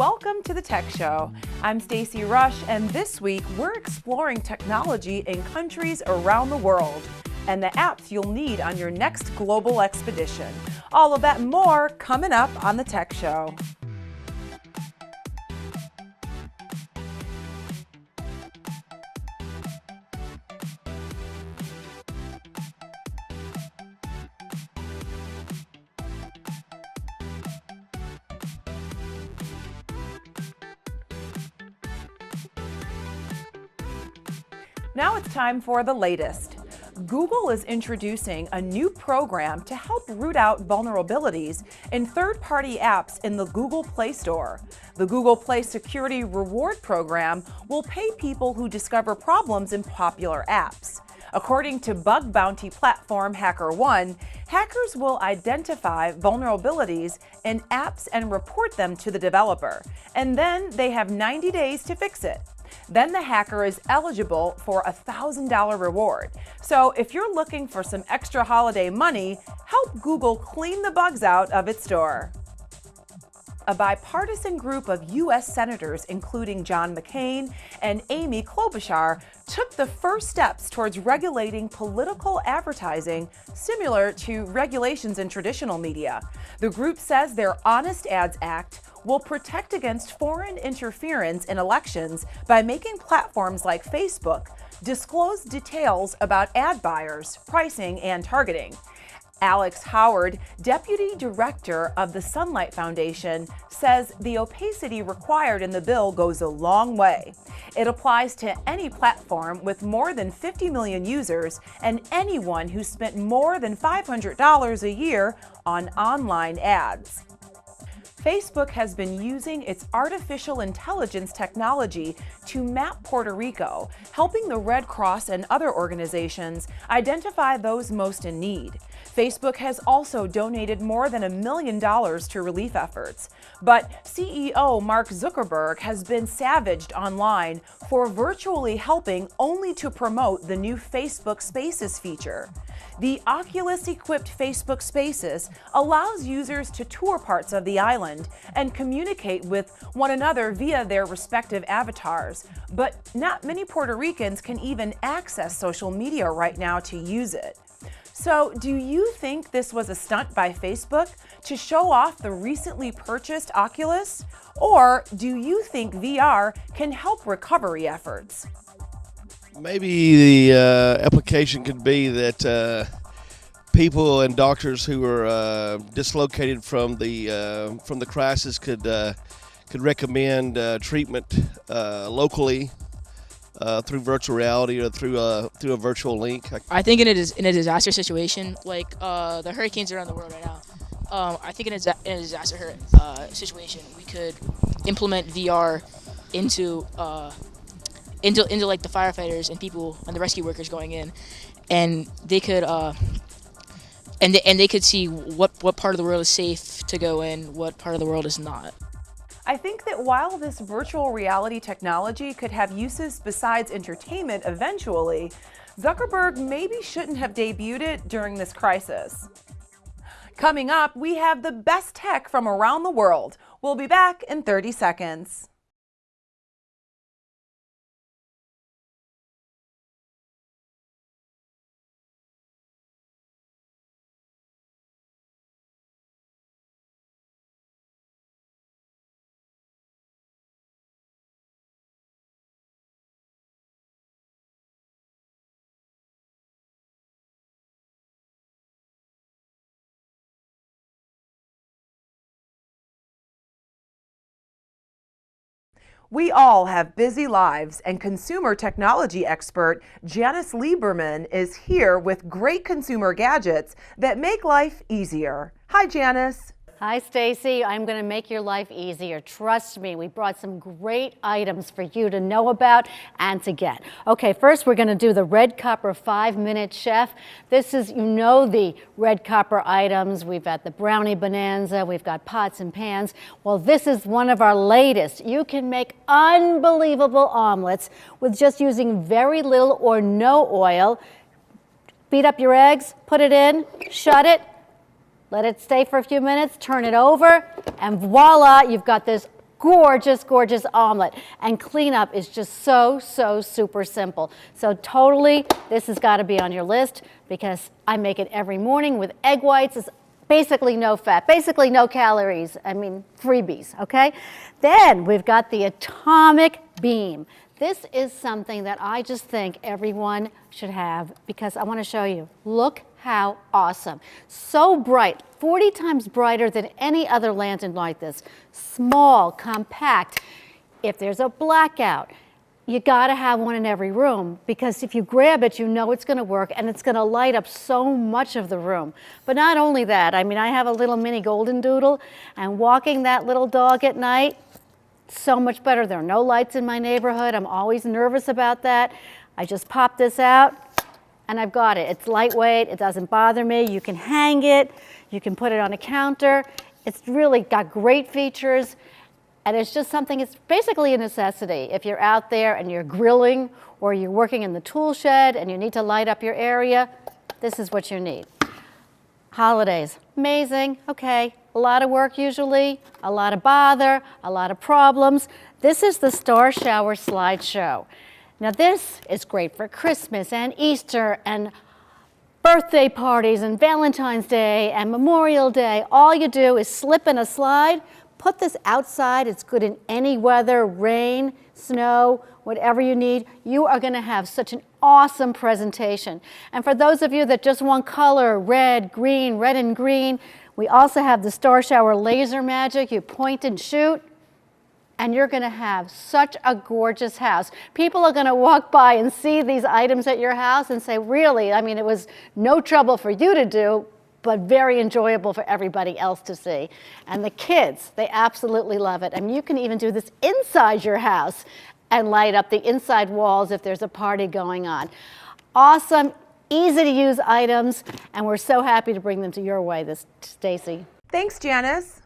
Welcome to the Tech Show. I'm Stacy Rush, and this week we're exploring technology in countries around the world and the apps you'll need on your next global expedition. All of that and more coming up on the Tech Show. Now it's time for the latest. Google is introducing a new program to help root out vulnerabilities in third-party apps in the Google Play Store. The Google Play Security Reward Program will pay people who discover problems in popular apps. According to bug bounty platform HackerOne, hackers will identify vulnerabilities in apps and report them to the developer, and then they have 90 days to fix it. Then the hacker is eligible for a $1,000 reward. So if you're looking for some extra holiday money, help Google clean the bugs out of its store. A bipartisan group of U.S. senators, including John McCain and Amy Klobuchar, took the first steps towards regulating political advertising similar to regulations in traditional media. The group says their Honest Ads Act will protect against foreign interference in elections by making platforms like Facebook disclose details about ad buyers, pricing, and targeting. Alex Howard, Deputy Director of the Sunlight Foundation, says the opacity required in the bill goes a long way. It applies to any platform with more than 50 million users and anyone who spent more than $500 a year on online ads. Facebook has been using its artificial intelligence technology to map Puerto Rico, helping the Red Cross and other organizations identify those most in need. Facebook has also donated more than $1 million to relief efforts. But CEO Mark Zuckerberg has been savaged online for virtually helping only to promote the new Facebook Spaces feature. The Oculus-equipped Facebook Spaces allows users to tour parts of the island and communicate with one another via their respective avatars. But not many Puerto Ricans can even access social media right now to use it. So, do you think this was a stunt by Facebook to show off the recently purchased Oculus? Or do you think VR can help recovery efforts? Maybe the application could be that people and doctors who are dislocated from the crisis could recommend treatment locally through virtual reality or through a virtual link. I think in a disaster situation, like the hurricanes around the world right now, I think in a disaster situation, we could implement VR into like the firefighters and people and the rescue workers going in, and they could they could see what part of the world is safe to go in, what part of the world is not. I think that while this virtual reality technology could have uses besides entertainment eventually, Zuckerberg maybe shouldn't have debuted it during this crisis. Coming up, we have the best tech from around the world. We'll be back in 30 seconds. We all have busy lives, and consumer technology expert Janice Lieberman is here with great consumer gadgets that make life easier. Hi, Janice. Hi, Stacy. I'm going to make your life easier. Trust me, we brought some great items for you to know about and to get. Okay, first we're going to do the Red Copper 5-Minute Chef. This is, you know, the Red Copper items. We've got the Brownie Bonanza. We've got pots and pans. Well, this is one of our latest. You can make unbelievable omelets with just using very little or no oil. Beat up your eggs, put it in, shut it. Let it stay for a few minutes, turn it over, and voila, you've got this gorgeous, gorgeous omelet. And cleanup is just so, so super simple. So totally, this has got to be on your list because I make it every morning with egg whites. It's basically no fat, basically no calories. I mean, freebies, okay? Then we've got the atomic beam. This is something that I just think everyone should have because I want to show you. Look how awesome. So bright, 40 times brighter than any other lantern like this. Small, compact. If there's a blackout, you got to have one in every room because if you grab it, you know it's going to work and it's going to light up so much of the room. But not only that, I mean, I have a little mini golden doodle and walking that little dog at night, so much better. There are no lights in my neighborhood. I'm always nervous about that. I just pop this out and I've got it. It's lightweight. It doesn't bother me. You can hang it. You can put it on a counter. It's really got great features. And it's just something, it's basically a necessity. If you're out there and you're grilling or you're working in the tool shed and you need to light up your area, this is what you need. Holidays, amazing, okay. A lot of work usually, a lot of bother, a lot of problems. This is the Star Shower Slideshow. Now this is great for Christmas and Easter and birthday parties and Valentine's Day and Memorial Day. All you do is slip in a slide, put this outside. It's good in any weather, rain, snow, whatever you need. You are going to have such an awesome presentation. And for those of you that just want color, red and green, we also have the Star Shower Laser Magic. You point and shoot, and you're going to have such a gorgeous house. People are going to walk by and see these items at your house and say, really, I mean, it was no trouble for you to do, but very enjoyable for everybody else to see. And the kids, they absolutely love it. I mean, you can even do this inside your house and light up the inside walls if there's a party going on. Awesome, easy to use items, and we're so happy to bring them to your way, Stacy. Thanks, Janice.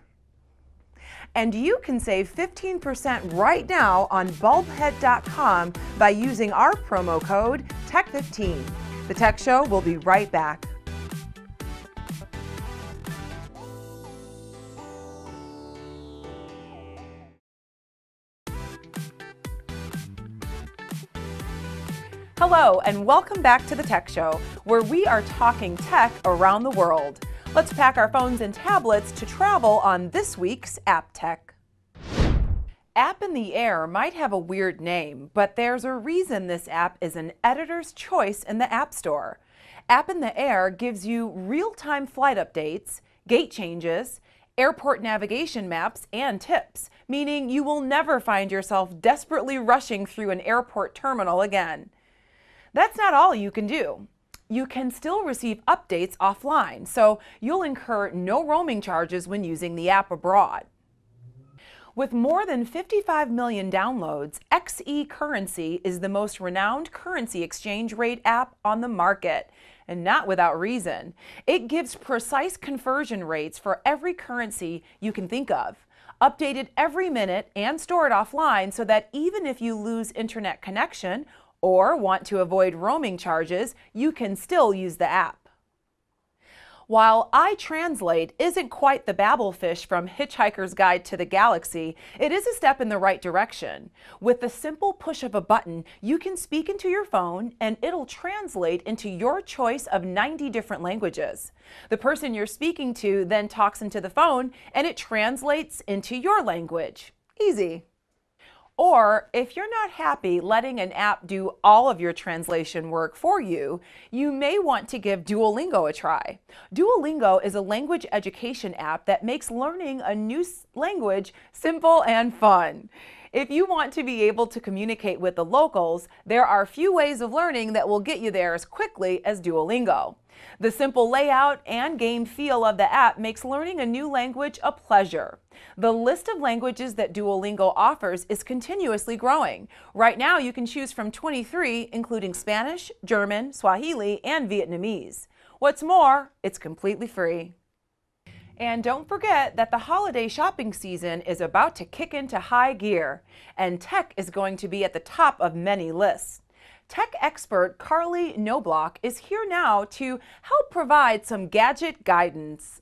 And you can save 15% right now on bulbhead.com by using our promo code TECH15. The Tech Show will be right back. Hello, and welcome back to the Tech Show, where we are talking tech around the world. Let's pack our phones and tablets to travel on this week's App Tech. App in the Air might have a weird name, but there's a reason this app is an editor's choice in the App Store. App in the Air gives you real-time flight updates, gate changes, airport navigation maps, and tips, meaning you will never find yourself desperately rushing through an airport terminal again. That's not all you can do. You can still receive updates offline, so you'll incur no roaming charges when using the app abroad. With more than 55 million downloads, XE Currency is the most renowned currency exchange rate app on the market, and not without reason. It gives precise conversion rates for every currency you can think of, updated every minute and stored offline so that even if you lose internet connection or want to avoid roaming charges, you can still use the app. While iTranslate isn't quite the Babelfish from Hitchhiker's Guide to the Galaxy, it is a step in the right direction. With the simple push of a button, you can speak into your phone and it'll translate into your choice of 90 different languages. The person you're speaking to then talks into the phone and it translates into your language. Easy. Or if you're not happy letting an app do all of your translation work for you, you may want to give Duolingo a try. Duolingo is a language education app that makes learning a new language simple and fun. If you want to be able to communicate with the locals, there are few ways of learning that will get you there as quickly as Duolingo. The simple layout and game feel of the app makes learning a new language a pleasure. The list of languages that Duolingo offers is continuously growing. Right now you can choose from 23, including Spanish, German, Swahili, and Vietnamese. What's more, it's completely free. And don't forget that the holiday shopping season is about to kick into high gear, and tech is going to be at the top of many lists. Tech expert Carly Knobloch is here now to help provide some gadget guidance.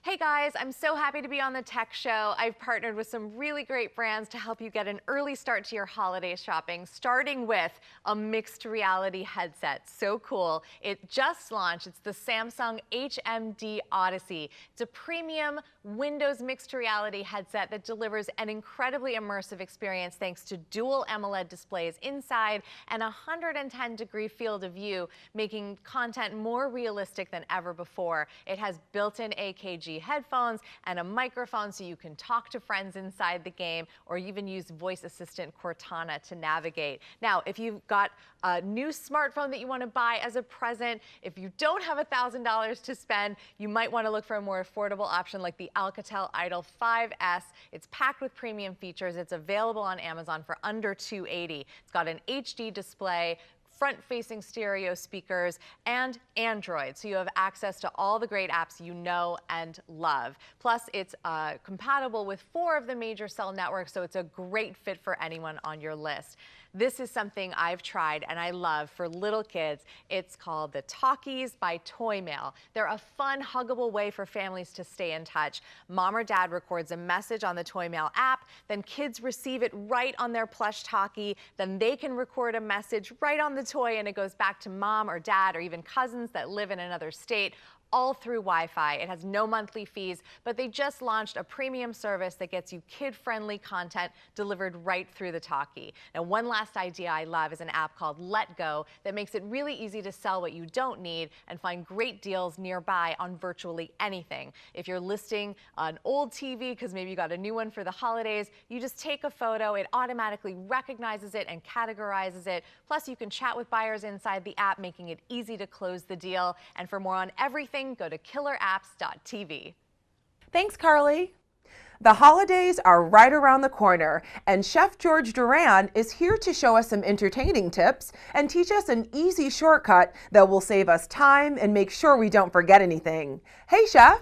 Hey guys, I'm so happy to be on the Tech Show. I've partnered with some really great brands to help you get an early start to your holiday shopping, starting with a mixed reality headset. So cool. It just launched. It's the Samsung HMD Odyssey. It's a premium Windows mixed reality headset that delivers an incredibly immersive experience thanks to dual AMOLED displays inside and a 110-degree field of view, making content more realistic than ever before. It has built-in AKG headphones and a microphone so you can talk to friends inside the game or even use voice assistant Cortana to navigate. Now, if you've got a new smartphone that you want to buy as a present, if you don't have $1,000 to spend, you might want to look for a more affordable option like the Alcatel Idol 5S. It's packed with premium features. It's available on Amazon for under $280. It's got an HD display, front-facing stereo speakers, and Android, so you have access to all the great apps you know and love. Plus, it's compatible with 4 of the major cell networks, so it's a great fit for anyone on your list. This is something I've tried and I love for little kids. It's called the Talkies by Toymail. They're a fun, huggable way for families to stay in touch. Mom or dad records a message on the Toymail app, then kids receive it right on their plush talkie, then they can record a message right on the toy and it goes back to mom or dad or even cousins that live in another state, all through Wi-Fi. It has no monthly fees, but they just launched a premium service that gets you kid-friendly content delivered right through the talkie. Now, one last idea I love is an app called Let Go that makes it really easy to sell what you don't need and find great deals nearby on virtually anything. If you're listing an old TV because maybe you got a new one for the holidays, you just take a photo, it automatically recognizes it and categorizes it. Plus, you can chat with buyers inside the app, making it easy to close the deal. And for more on everything, go to killerapps.tv. Thanks, Carly. The holidays are right around the corner, and Chef George Duran is here to show us some entertaining tips and teach us an easy shortcut that will save us time and make sure we don't forget anything. Hey, Chef.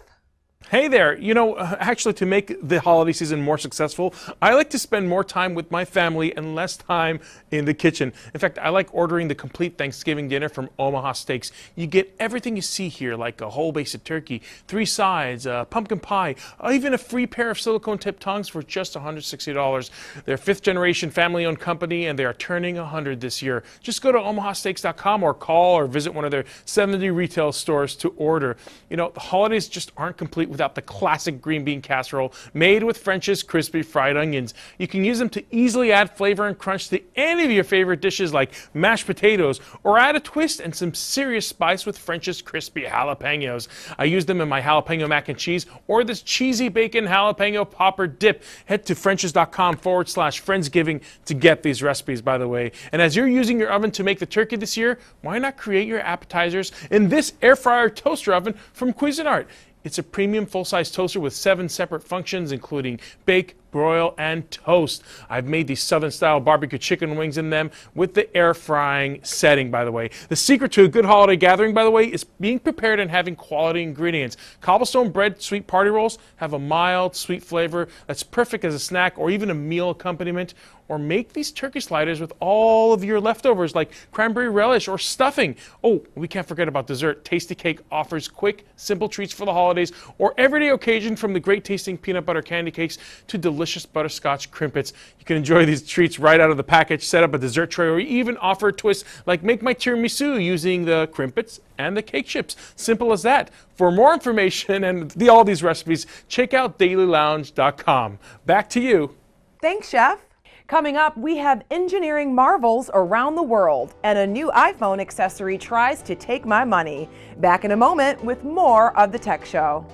Hey there. You know, actually, to make the holiday season more successful, I like to spend more time with my family and less time in the kitchen. In fact, I like ordering the complete Thanksgiving dinner from Omaha Steaks. You get everything you see here, like a whole base of turkey, 3 sides, pumpkin pie, even a free pair of silicone-tipped tongs for just $160. They're a 5th-generation family-owned company, and they are turning 100 this year. Just go to omahasteaks.com or call or visit one of their 70 retail stores to order. You know, the holidays just aren't complete without the classic green bean casserole made with French's crispy fried onions. You can use them to easily add flavor and crunch to any of your favorite dishes like mashed potatoes, or add a twist and some serious spice with French's crispy jalapenos. I use them in my jalapeno mac and cheese or this cheesy bacon jalapeno popper dip. Head to frenches.com/Friendsgiving to get these recipes, by the way. And as you're using your oven to make the turkey this year, why not create your appetizers in this air fryer toaster oven from Cuisinart? It's a premium full-size toaster with 7 separate functions, including bake, broil, and toast. I've made these Southern-style barbecue chicken wings in them with the air frying setting, by the way. The secret to a good holiday gathering, by the way, is being prepared and having quality ingredients. Cobblestone bread sweet party rolls have a mild, sweet flavor that's perfect as a snack or even a meal accompaniment. Or make these turkey sliders with all of your leftovers like cranberry relish or stuffing. Oh, we can't forget about dessert. Tastykake offers quick, simple treats for the holidays or everyday occasion, from the great tasting peanut butter candy cakes to delicious butterscotch crimpets. You can enjoy these treats right out of the package, set up a dessert tray, or even offer a twist like make my tiramisu using the crimpets and the cake chips. Simple as that. For more information and all these recipes, check out dailylounge.com. Back to you. Thanks, Chef. Coming up, we have engineering marvels around the world, and a new iPhone accessory tries to take my money. Back in a moment with more of the Tech Show.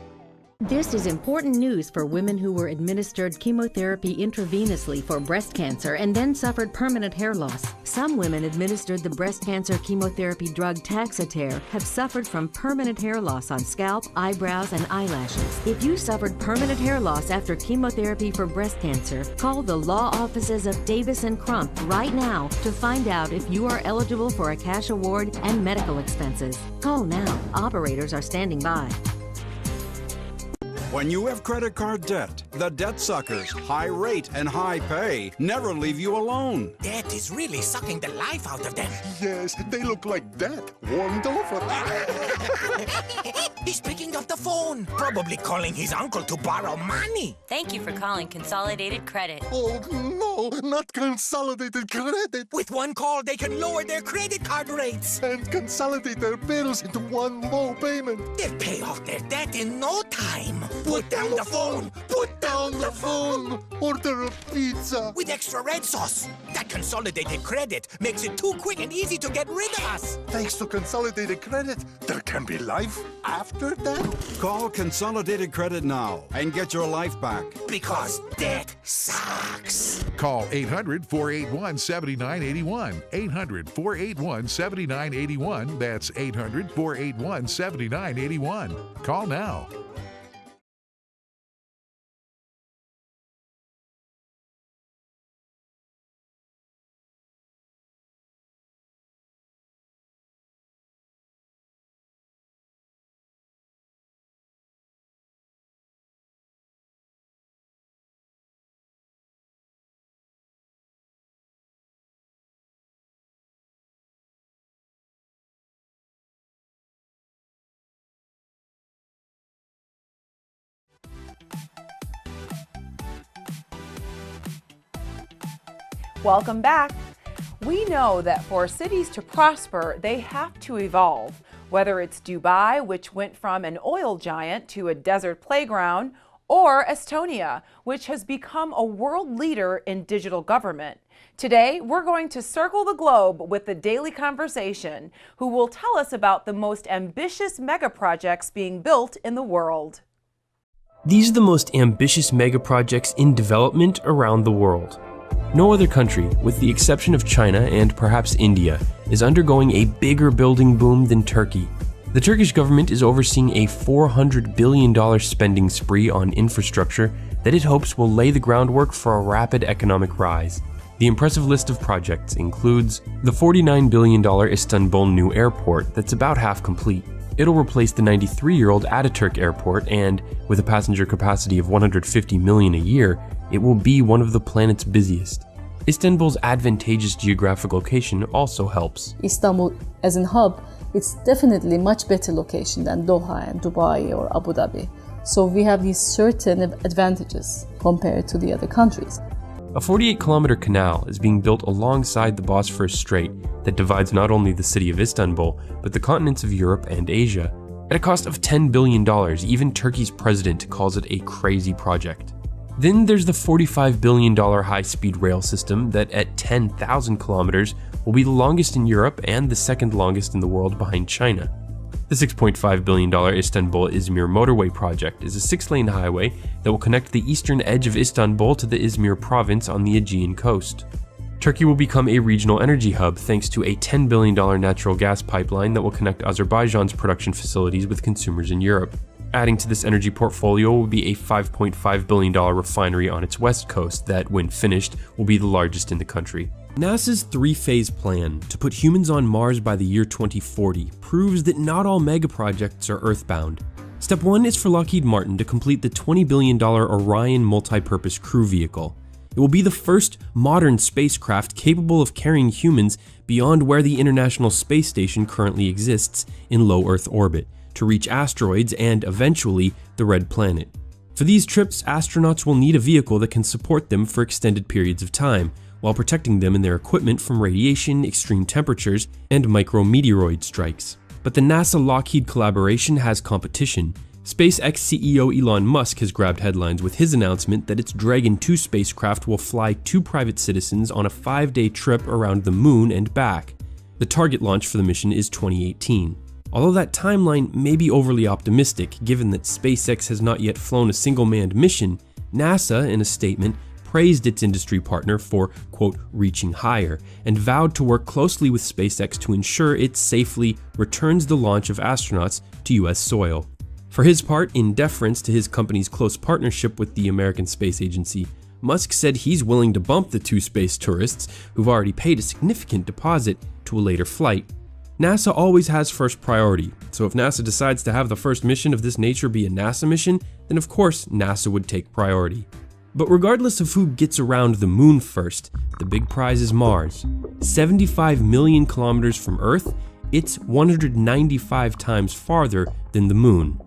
This is important news for women who were administered chemotherapy intravenously for breast cancer and then suffered permanent hair loss. Some women administered the breast cancer chemotherapy drug Taxotere have suffered from permanent hair loss on scalp, eyebrows, and eyelashes. If you suffered permanent hair loss after chemotherapy for breast cancer, call the law offices of Davis & Crump right now to find out if you are eligible for a cash award and medical expenses. Call now. Operators are standing by. When you have credit card debt, the debt suckers, high rate and high pay, never leave you alone. Debt is really sucking the life out of them. Yes, they look like death, warmed over. He's picking up the phone, probably calling his uncle to borrow money. Thank you for calling Consolidated Credit. Oh, no, not Consolidated Credit. With one call, they can lower their credit card rates. And consolidate their bills into one low payment. They'll pay off their debt in no time. Put down the phone. Put down the phone. Order a pizza. With extra red sauce. That Consolidated Credit makes it too quick and easy to get rid of us. Thanks to Consolidated Credit, there can be life after death. Call Consolidated Credit now and get your life back. Because debt sucks. Call 800-481-7981. 800-481-7981. That's 800-481-7981. Call now. Welcome back. We know that for cities to prosper, they have to evolve. Whether it's Dubai, which went from an oil giant to a desert playground, or Estonia, which has become a world leader in digital government. Today, we're going to circle the globe with the Daily Conversation, who will tell us about the most ambitious mega projects being built in the world. These are the most ambitious mega projects in development around the world. No other country, with the exception of China and perhaps India, is undergoing a bigger building boom than Turkey. The Turkish government is overseeing a $400 billion spending spree on infrastructure that it hopes will lay the groundwork for a rapid economic rise. The impressive list of projects includes the $49 billion Istanbul new airport that's about half complete. It'll replace the 93-year-old Ataturk Airport, and with a passenger capacity of 150 million a year, it will be one of the planet's busiest. Istanbul's advantageous geographic location also helps. Istanbul as a hub, it's definitely much better location than Doha and Dubai or Abu Dhabi. So we have these certain advantages compared to the other countries. A 48-kilometer canal is being built alongside the Bosphorus Strait that divides not only the city of Istanbul, but the continents of Europe and Asia. At a cost of $10 billion, even Turkey's president calls it a crazy project. Then there's the $45 billion high-speed rail system that at 10,000 kilometers will be the longest in Europe and the second longest in the world behind China. The $6.5 billion Istanbul-Izmir motorway project is a 6-lane highway that will connect the eastern edge of Istanbul to the Izmir province on the Aegean coast. Turkey will become a regional energy hub thanks to a $10 billion natural gas pipeline that will connect Azerbaijan's production facilities with consumers in Europe. Adding to this energy portfolio will be a $5.5 billion refinery on its west coast that, when finished, will be the largest in the country. NASA's 3-phase plan to put humans on Mars by the year 2040 proves that not all megaprojects are earthbound. Step 1 is for Lockheed Martin to complete the $20 billion Orion multi-purpose crew vehicle. It will be the first modern spacecraft capable of carrying humans beyond where the International Space Station currently exists in low Earth orbit, to reach asteroids and, eventually, the Red Planet. For these trips, astronauts will need a vehicle that can support them for extended periods of time, while protecting them and their equipment from radiation, extreme temperatures, and micrometeoroid strikes. But the NASA-Lockheed collaboration has competition. SpaceX CEO Elon Musk has grabbed headlines with his announcement that its Dragon 2 spacecraft will fly 2 private citizens on a 5-day trip around the moon and back. The target launch for the mission is 2018. Although that timeline may be overly optimistic, given that SpaceX has not yet flown a single manned mission, NASA, in a statement, praised its industry partner for, quote, reaching higher, and vowed to work closely with SpaceX to ensure it safely returns the launch of astronauts to US soil. For his part, in deference to his company's close partnership with the American Space Agency, Musk said he's willing to bump the 2 space tourists, who've already paid a significant deposit, to a later flight. NASA always has first priority, so if NASA decides to have the first mission of this nature be a NASA mission, then of course NASA would take priority. But regardless of who gets around the moon first, the big prize is Mars. 75 million kilometers from Earth, it's 195 times farther than the moon.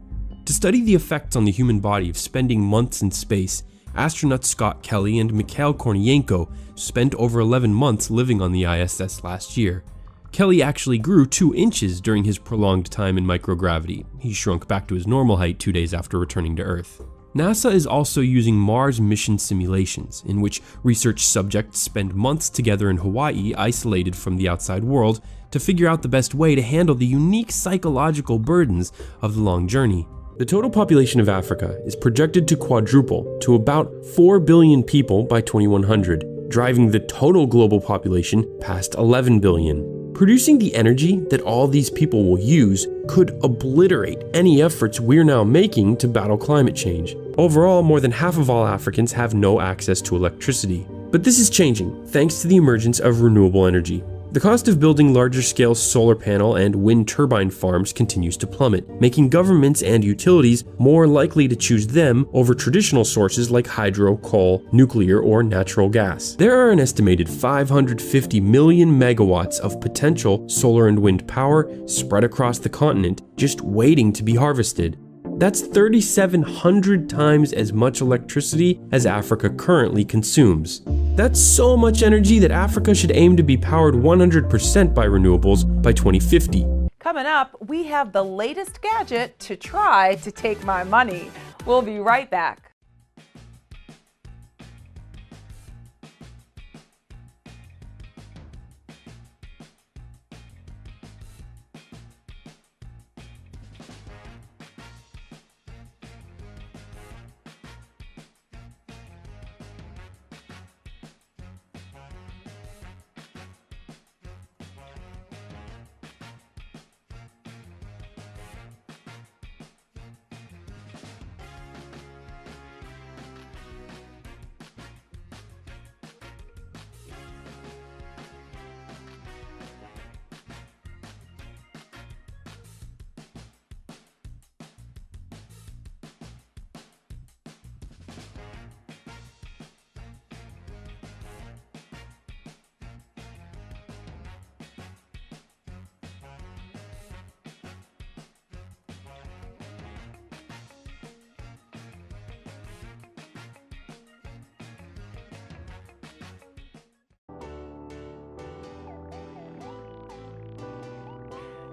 To study the effects on the human body of spending months in space, astronauts Scott Kelly and Mikhail Kornienko spent over 11 months living on the ISS last year. Kelly actually grew 2 inches during his prolonged time in microgravity. He shrunk back to his normal height 2 days after returning to Earth. NASA is also using Mars mission simulations, in which research subjects spend months together in Hawaii, isolated from the outside world, to figure out the best way to handle the unique psychological burdens of the long journey. The total population of Africa is projected to quadruple to about 4 billion people by 2100, driving the total global population past 11 billion. Producing the energy that all these people will use could obliterate any efforts we're now making to battle climate change. Overall, more than half of all Africans have no access to electricity. But this is changing, thanks to the emergence of renewable energy. The cost of building larger-scale solar panel and wind turbine farms continues to plummet, making governments and utilities more likely to choose them over traditional sources like hydro, coal, nuclear, or natural gas. There are an estimated 550 million megawatts of potential solar and wind power spread across the continent, just waiting to be harvested. That's 3,700 times as much electricity as Africa currently consumes. That's so much energy that Africa should aim to be powered 100% by renewables by 2050. Coming up, we have the latest gadget to try to take my money. We'll be right back.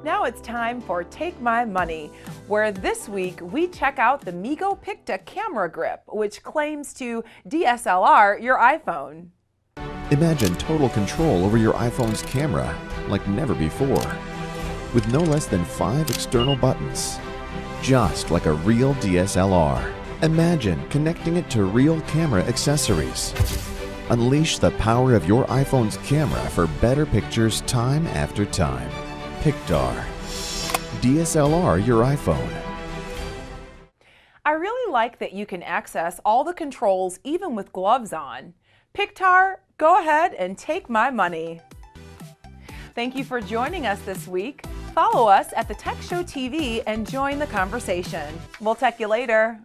Now it's time for Take My Money, where this week we check out the Migo Picta camera grip, which claims to DSLR your iPhone. Imagine total control over your iPhone's camera like never before, with no less than 5 external buttons, just like a real DSLR. Imagine connecting it to real camera accessories. Unleash the power of your iPhone's camera for better pictures time after time. Pictar. DSLR your iPhone. I really like that you can access all the controls even with gloves on. Pictar, go ahead and take my money. Thank you for joining us this week. Follow us at The Tech Show TV and join the conversation. We'll tech you later.